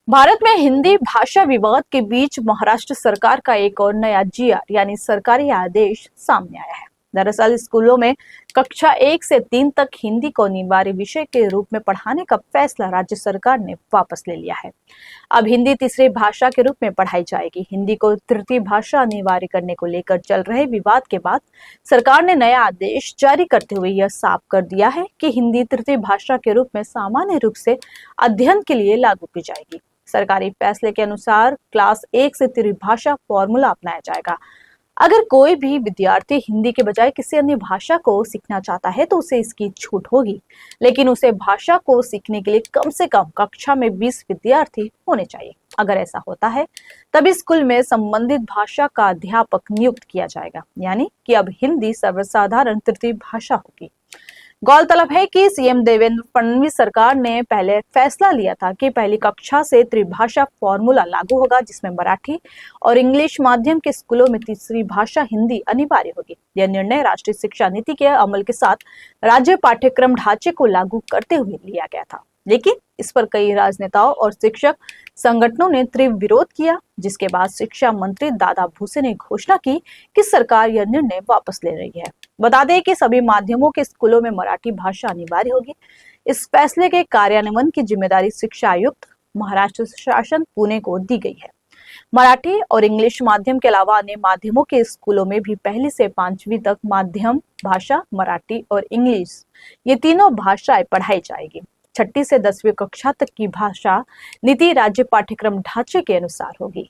भारत में हिंदी भाषा विवाद के बीच महाराष्ट्र सरकार का एक और नया जीआर यानी सरकारी आदेश सामने आया है। दरअसल स्कूलों में कक्षा 1 से 3 तक हिंदी को अनिवार्य विषय के रूप में पढ़ाने का फैसला राज्य सरकार ने वापस ले लिया है। अब हिंदी तीसरी भाषा के रूप में पढ़ाई जाएगी। हिंदी को तृतीय भाषा अनिवार्य करने को लेकर चल रहे विवाद के बाद सरकार ने नया आदेश जारी करते हुए यह साफ कर दिया है कि हिंदी तृतीय भाषा के रूप में सामान्य रूप से अध्ययन के लिए लागू की जाएगी। सरकारी फैसले के अनुसार क्लास 1 से त्रिभाषा फॉर्मूला अपनाया जाएगा। अगर कोई भी विद्यार्थी हिंदी के बजाय किसी अन्य भाषा को सीखना चाहता है तो उसे इसकी छूट होगी, लेकिन उसे भाषा को सीखने के लिए कम से कम कक्षा में 20 विद्यार्थी होने चाहिए। अगर ऐसा होता है तभी स्कूल में संबंधित भाषा का अध्यापक नियुक्त किया जाएगा, यानी कि अब हिंदी सर्वसाधारण तृतीय भाषा होगी। गौरतलब है कि सीएम देवेंद्र फडणवीस सरकार ने पहले फैसला लिया था कि पहली कक्षा से त्रिभाषा फॉर्मूला लागू होगा, जिसमें मराठी और इंग्लिश माध्यम के स्कूलों में तीसरी भाषा हिंदी अनिवार्य होगी। यह निर्णय राष्ट्रीय शिक्षा नीति के अमल के साथ राज्य पाठ्यक्रम ढांचे को लागू करते हुए लिया गया था, लेकिन इस पर कई राजनेताओं और शिक्षक संगठनों ने तीव्र विरोध किया, जिसके बाद शिक्षा मंत्री दादा भूसे ने घोषणा की कि सरकार यह निर्णय वापस ले रही है। बता दें कि सभी माध्यमों के स्कूलों में मराठी भाषा अनिवार्य होगी। इस फैसले के कार्यान्वयन की जिम्मेदारी शिक्षा आयुक्त महाराष्ट्र शासन पुणे को दी गई है। मराठी और इंग्लिश माध्यम के अलावा अन्य माध्यमों के स्कूलों में भी पहली से 5वीं तक माध्यम भाषा मराठी और इंग्लिश ये तीनों भाषाएं पढ़ाई जाएगी। 6ठी से 10वीं कक्षा तक की भाषा नीति राज्य पाठ्यक्रम ढांचे के अनुसार होगी।